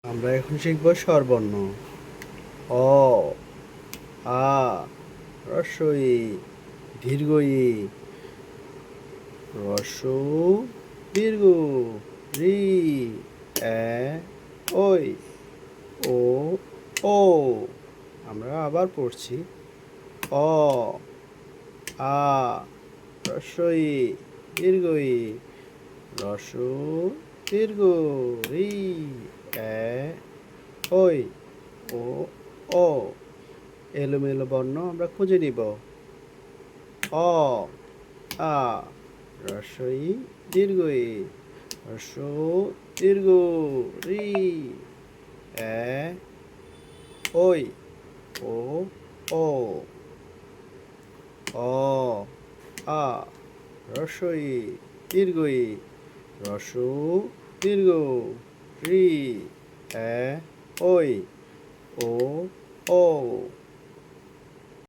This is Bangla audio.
আমরা এখন শিখব স্বরবর্ণ। অ, আ, হ্রস্ব ই, দীর্ঘ ই, হ্রস্ব উ, দীর্ঘ উ, রি, এ, ওই, ও, ও। আমরা আবার পড়ছি। অ, আ, হ্রস্ব ই, দীর্ঘ ই, হ্রস্ব উ, দীর্ঘ উ, রি, এ, ওই, ও, ও। এলোমেলো বর্ণ আমরা খুঁজে নিব। অ, আ, হ্রস্ব ই, দীর্ঘ ই, হ্রস্ব উ, দীর্ঘ উ, রি, এ, ওই, ও, ও। অ, আ, হ্রস্ব ই, দীর্ঘ ই, হ্রস্ব উ, দীর্ঘ উ, রি, এ, ওই, ও, ও।